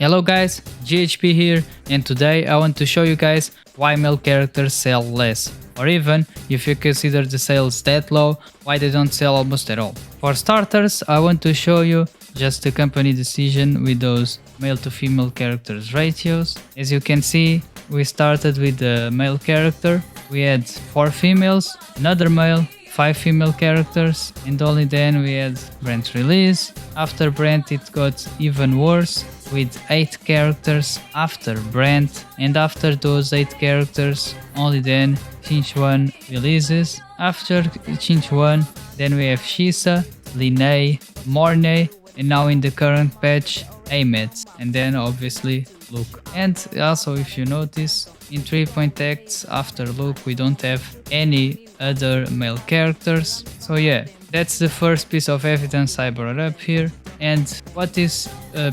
Hello guys, GHP here, and today I want to show you guys why male characters sell less, or even if you consider the sales that low, why they don't sell almost at all. For starters, I want to show you just the company decision with those male to female characters ratios. As you can see, we started with the male character, we had 4 females, another male, 5 female characters, and only then we had Brent's release. After Brent it got even worse with 8 characters after Brent, and after those 8 characters only then Chinch 1 releases. After Chinch 1 then we have Shisa, Linnea, Mornay, and now in the current patch Ahmed, and then obviously Luuk. And also if you notice, in 3.x after Luuk we don't have any other male characters. So yeah, that's the first piece of evidence I brought up here. And what this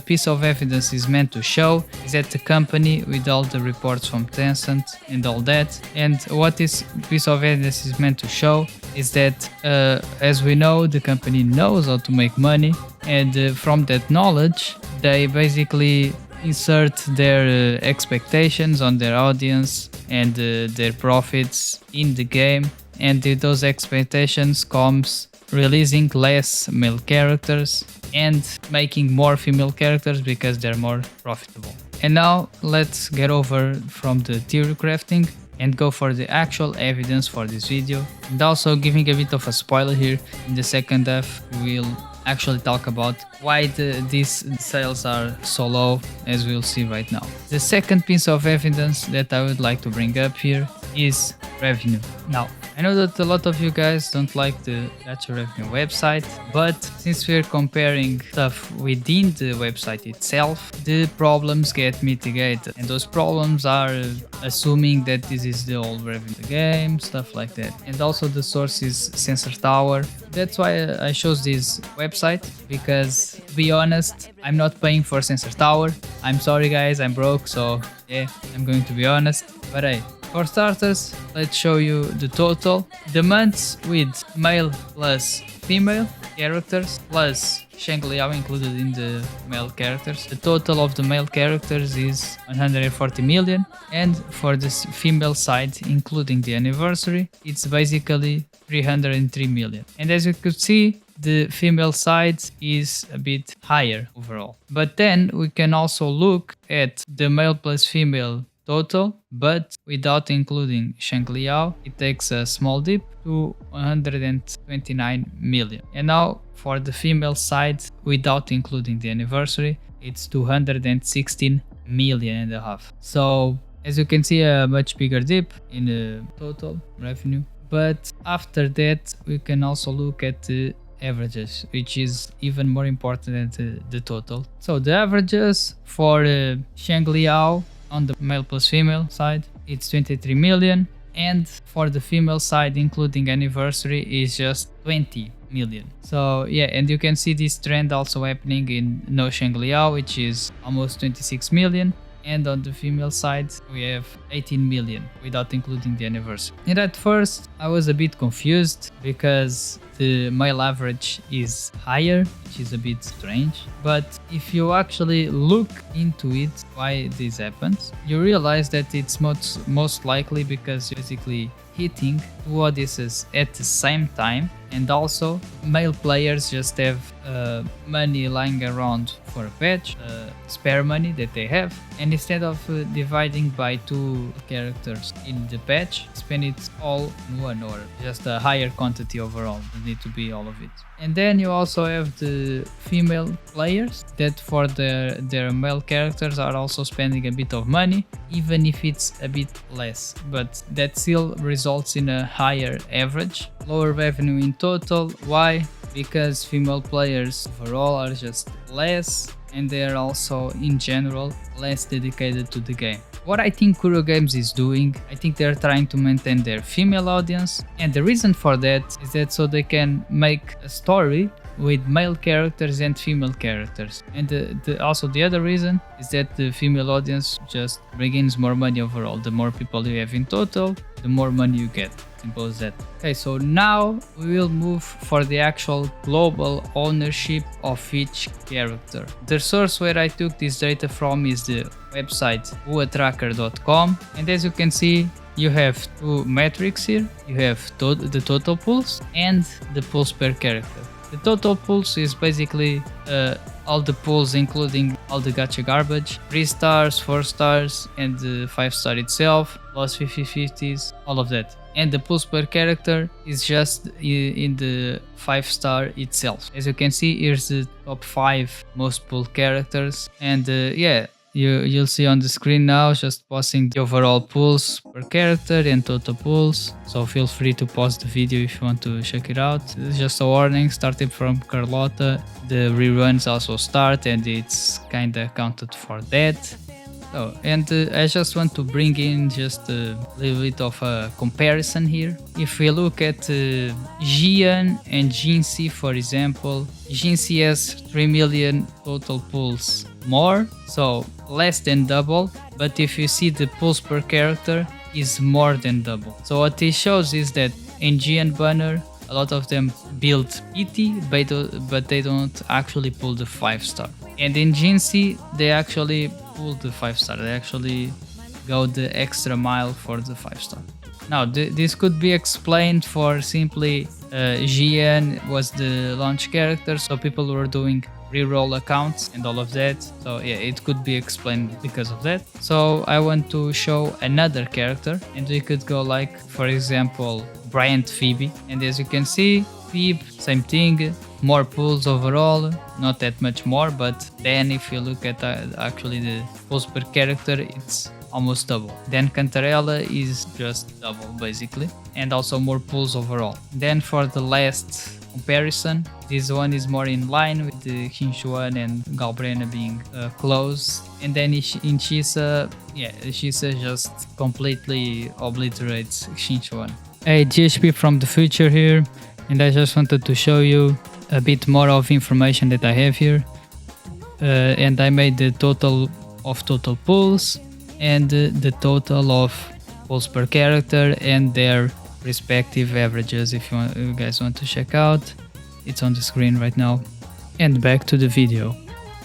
piece of evidence is meant to show is that the company, with all the reports from Tencent and all that, and what this piece of evidence is meant to show is that as we know, the company knows how to make money, and from that knowledge they basically insert their expectations on their audience and their profits in the game, and with those expectations comes releasing less male characters and making more female characters because they're more profitable. And now let's get over from the theory crafting and go for the actual evidence for this video, and also giving a bit of a spoiler here. In the second half we'll actually talk about why these sales are so low, as we'll see right now. The second piece of evidence that I would like to bring up here is revenue. Now, I know that a lot of you guys don't like the gacha revenue website, but since we're comparing stuff within the website itself, the problems get mitigated, and those problems are assuming that this is the old revenue game, stuff like that. And also the source is Sensor Tower. That's why I chose this website, because to be honest, I'm not paying for Sensor Tower. I'm sorry guys, I'm broke, so yeah, I'm going to be honest. But hey, for starters, let's show you the total. The months with male plus female characters plus Shang Liao included in the male characters. The total of the male characters is 140 million, and for the female side, including the anniversary, it's basically 303 million. And as you could see, the female side is a bit higher overall. But then we can also look at the male plus female total, but without including Shang Liao, it takes a small dip to 129 million. And now for the female side, without including the anniversary, it's 216 million and a half. So as you can see, a much bigger dip in the total revenue. But after that, we can also look at the averages, which is even more important than the total. So the averages for Shang Liao on the male plus female side, it's 23 million, and for the female side including anniversary is just 20 million. So yeah, and you can see this trend also happening in No Shang Liao, which is almost 26 million, and on the female side we have 18 million without including the anniversary. And at first I was a bit confused because the male average is higher, which is a bit strange, but if you actually look into it, why this happens, you realize that it's most likely because you're basically hitting 2 audiences at the same time, and also male players just have money lying around for a patch, spare money that they have, and instead of dividing by 2 characters in the patch, spend it all in one, or just a higher quantity overall. It need to be all of it. And then you also have the female players that for their male characters are also spending a bit of money, even if it's a bit less, but that still results in a higher average, lower revenue in total. Why? Because female players overall are just less, and they are also in general less dedicated to the game. What I think Kuro Games is doing, I think they're trying to maintain their female audience, and the reason for that is that so they can make a story with male characters and female characters. And also the other reason is that the female audience just brings more money overall. The more people you have in total, the more money you get. Simple as that. Okay, so now we will move for the actual global ownership of each character. The source where I took this data from is the website uatracker.com, and as you can see, you have two metrics here. You have the total pulls and the pulls per character. The total pulls is basically all the pulls, including all the gacha garbage, 3 stars, 4 stars, and the 5 star itself, plus 50/50s, all of that. And the pulls per character is just in the 5 star itself. As you can see, here's the top 5 most pulled characters, and yeah, you'll see on the screen now, just pausing the overall pulls per character and total pulls. So feel free to pause the video if you want to check it out. It's just a warning, starting from Carlotta, the reruns also start, and it's kinda counted for that. Oh, and I just want to bring in just a little bit of a comparison here. If we look at Gian and Jinsi, for example, Jinsi has 3 million total pulls more, so less than double, but if you see the pulls per character is more than double. So what this shows is that in Gian banner, a lot of them build PT, but they don't actually pull the 5 star. And in Jinsi, they actually pull the 5 star. They actually go the extra mile for the 5 star. Now, this could be explained for simply Gian was the launch character, so people were doing reroll accounts and all of that. So yeah, it could be explained because of that. So I want to show another character, and we could go like, for example, Bryant Phoebe. And as you can see, Phoebe, same thing, more pulls overall, not that much more, but then if you look at actually the pulls per character, it's almost double. Then Cantarella is just double basically, and also more pulls overall. Then for the last comparison, this one is more in line with the Xinchuan and Galbrena being close. And then in Shisa, yeah, Shisa just completely obliterates Xinchuan. Hey, GHP from the future here, and I just wanted to show you a bit more of information that I have here. And I made the total of total pulls and the total of pulls per character and their respective averages. If you guys want to check out, it's on the screen right now. And back to the video.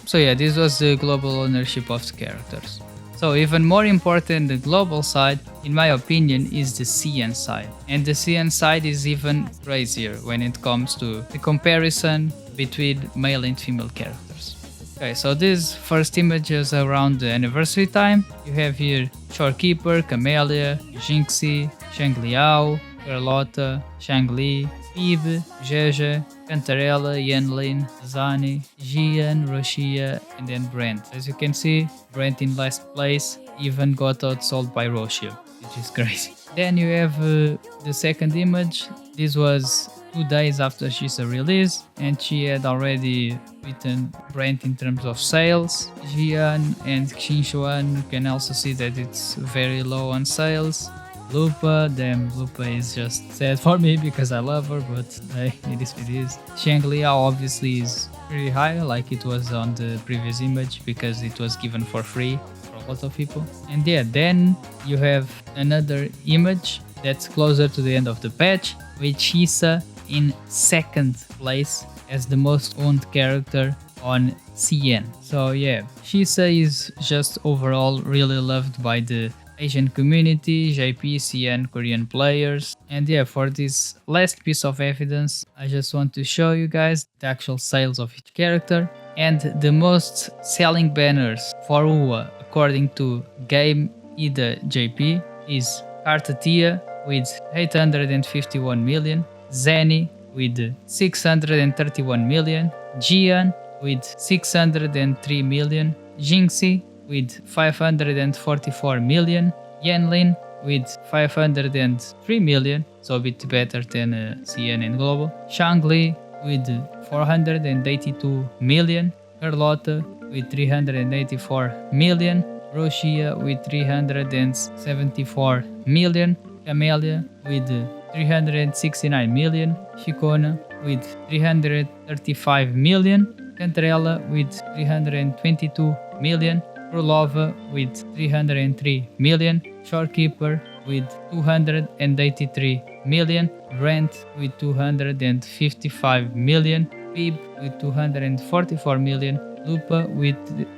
So yeah, this was the global ownership of the characters. So even more important than the global side, in my opinion, is the CN side. And the CN side is even crazier when it comes to the comparison between male and female characters. Okay, so this first image is around the anniversary time. You have here Shorekeeper, Camellia, Jinxie, Shangliao, Carlotta, Shangli, Phoebe, Jeje, Cantarella, Yanlin, Zani, Gian, Roshia, and then Brent. As you can see, Brent in last place even got outsold by Roshia, which is crazy. Then you have the second image. This was 2 days after Shisa release, and she had already beaten Brent in terms of sales. Gian and Xinchuan, you can also see that it's very low on sales. Lupa, damn, Lupa is just sad for me because I love her, but hey, it is what it is. Shangliao obviously is pretty high, like it was on the previous image, because it was given for free for a lot of people. And yeah, then you have another image that's closer to the end of the patch, with Shisa in second place as the most owned character on CN. So yeah, Shisa is just overall really loved by the Asian community, JP, CN, Korean players. And yeah, for this last piece of evidence, I just want to show you guys the actual sales of each character. And the most selling banners for UA according to Game Ida JP is Kartatia with 851 million, Zeni with 631 million, Gian with 603 million, Jinxie with 544 million, Yanlin with 503 million, so a bit better than CN and Global, Shangli with 482 million, Carlotta with 384 million, Roshia with 374 million, Camellia with 369 million, Chicona with 335 million, Cantarella with 322 million, Prolova with 303 million, Shorekeeper with 283 million, Rent with 255 million, Pib with 244 million, Lupa with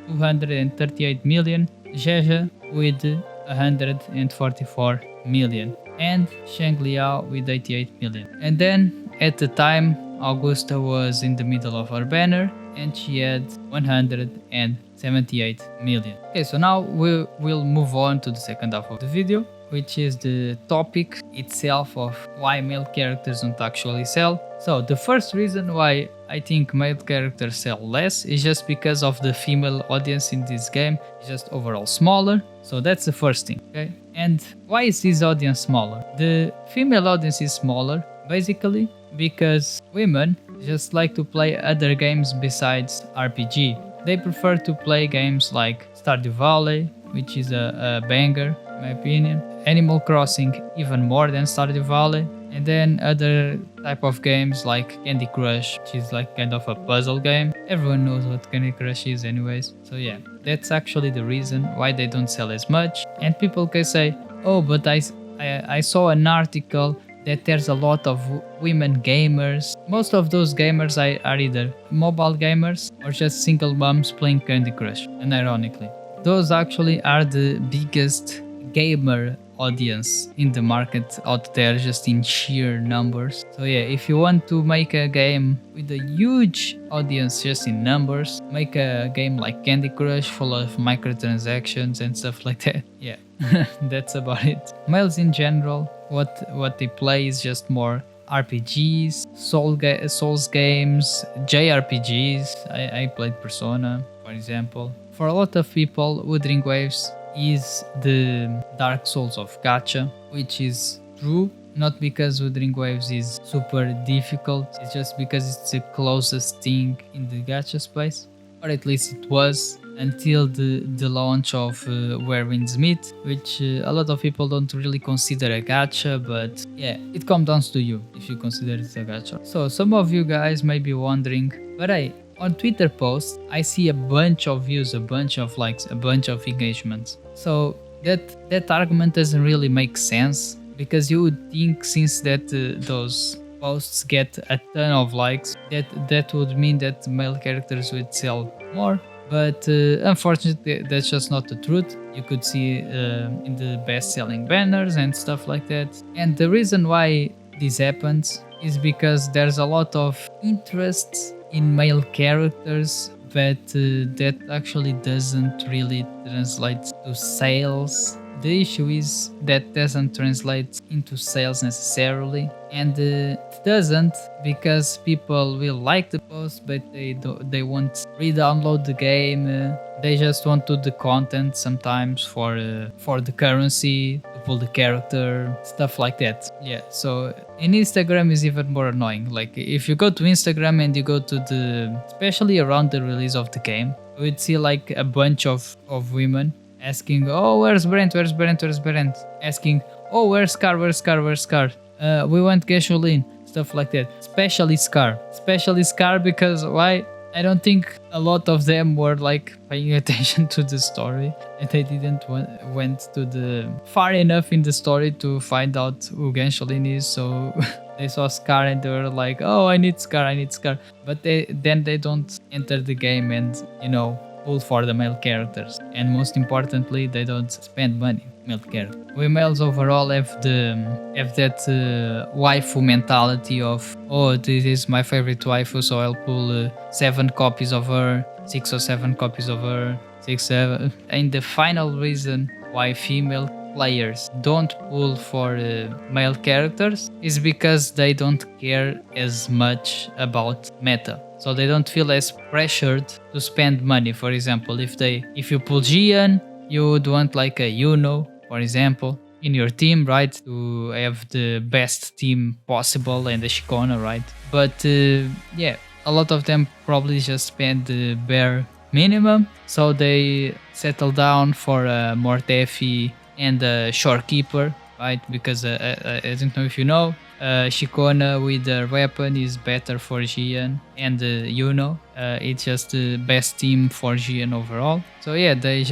238 million, Jeja with 144 million, and Shangliao with 88 million. And then at the time, Augusta was in the middle of her banner and she had 178 million. Okay, so now we'll move on to the second half of the video, which is the topic itself of why male characters don't actually sell. So the first reason why I think male characters sell less is just because of the female audience in this game is just overall smaller. So that's the first thing, okay? And why is this audience smaller? The female audience is smaller basically because women just like to play other games besides RPG. They prefer to play games like Stardew Valley, which is a banger in my opinion, Animal Crossing even more than Stardew Valley, and then other type of games like Candy Crush, which is like kind of a puzzle game. Everyone knows what Candy Crush is anyways. So yeah, that's actually the reason why they don't sell as much. And people can say, oh, but I saw an article that there's a lot of women gamers. Most of those gamers are either mobile gamers or just single moms playing Candy Crush. And ironically, those actually are the biggest gamer audience in the market out there, just in sheer numbers. So yeah, if you want to make a game with a huge audience just in numbers, make a game like Candy Crush full of microtransactions and stuff like that. Yeah, that's about it. Males in general, what they play is just more RPGs, Souls games, JRPGs. I played Persona, for example. For a lot of people, Wuthering Waves is the Dark Souls of gacha, which is true, not because Wuthering Waves is super difficult, it's just because it's the closest thing in the gacha space, or at least it was until the launch of Where Winds Meet, which a lot of people don't really consider a gacha, but yeah, it comes down to you if you consider it a gacha. So some of you guys may be wondering, but hey, on Twitter posts, I see a bunch of views, a bunch of likes, a bunch of engagements. So that argument doesn't really make sense, because you would think since that those posts get a ton of likes, that would mean that male characters would sell more. But unfortunately, that's just not the truth. You could see in the best-selling banners and stuff like that. And the reason why this happens is because there's a lot of interest in male characters, but that actually doesn't really translate to sales. The issue is that doesn't translate into sales necessarily, and it doesn't because people will like the post, but they won't re-download the game. They just want to do the content sometimes for the currency, to pull the character, stuff like that. Yeah, so in Instagram is even more annoying. Like if you go to Instagram and you go to especially around the release of the game, you would see like a bunch of women asking, oh, where's Brent? Asking, oh, where's Scar? We want gasoline, stuff like that. Especially Scar, because why? I don't think a lot of them were like paying attention to the story, and they didn't went to the far enough in the story to find out who Gasoline is. So they saw Scar and they were like, oh, I need Scar. But then they don't enter the game and, pull for the male characters, and most importantly, they don't spend money. Male characters. We males overall have that waifu mentality of, oh, this is my favorite waifu, so I'll pull 7 copies of her, 6 or 7 copies of her, 6, 7. And the final reason why female players don't pull for male characters is because they don't care as much about meta. So they don't feel as pressured to spend money. For example, if you pull Gian, you would want like a Yuno, for example, in your team, right? To have the best team possible and the Shikona, right? But yeah, a lot of them probably just spend the bare minimum. So they settle down for a Mortefi and a Shorekeeper, right? Because I don't know if you know, Shikona with her weapon is better for Gian, and it's just the best team for Gian overall. So yeah, they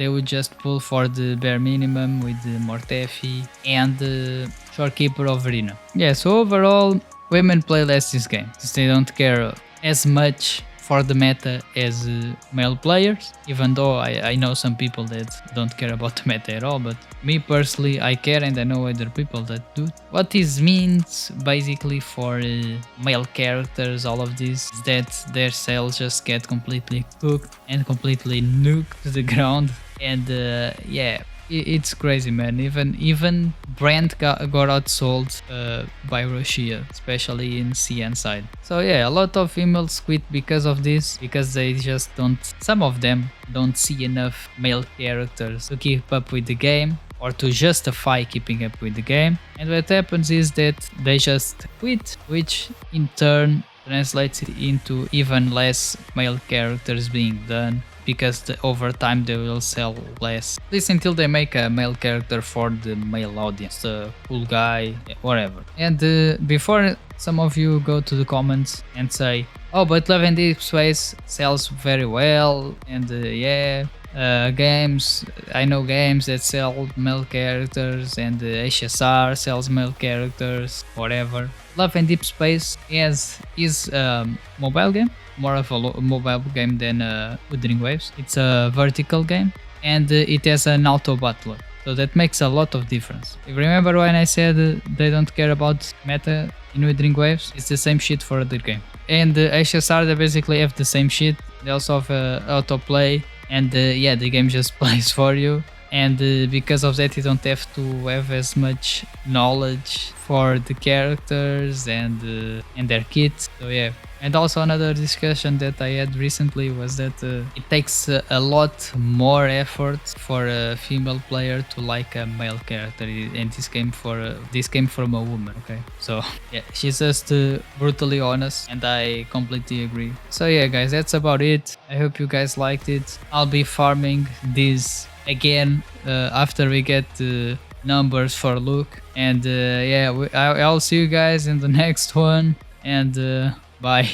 would just pull for the bare minimum with the Mortefi and the Shorekeeper of Reno. Yeah, so overall, women play less this game since they don't care as much for the meta as male players, even though I know some people that don't care about the meta at all, but me personally I care, and I know other people that do. What this means basically for male characters, all of this, is that their sales just get completely cooked and completely nuked to the ground, and yeah, it's crazy, man. Even Brand got outsold by Russia, especially in CN side. So yeah, a lot of females quit because of this, because they just don't, some of them don't see enough male characters to keep up with the game or to justify keeping up with the game. And what happens is that they just quit, which in turn translates it into even less male characters being done, because over time they will sell less. At least until they make a male character for the male audience, a cool guy, whatever. And before some of you go to the comments and say, oh, but Love and Deep Space sells very well, and yeah, games, I know games that sell male characters, and HSR sells male characters, whatever. Love and Deep Space is a mobile game, more of a mobile game than Wuthering Waves. It's a vertical game, and it has an auto battler, so that makes a lot of difference. You remember when I said they don't care about meta in Wuthering Waves? It's the same shit for other game. And HSR, they basically have the same shit. They also have autoplay, and yeah, the game just plays for you. And because of that, you don't have to have as much knowledge for the characters and their kits. So yeah. And also another discussion that I had recently was that it takes a lot more effort for a female player to like a male character, and this came from a woman. Okay, so yeah, she's just brutally honest, and I completely agree. So yeah, guys, that's about it. I hope you guys liked it. I'll be farming this again after we get the numbers for Luuk, and yeah, I'll see you guys in the next one, and bye.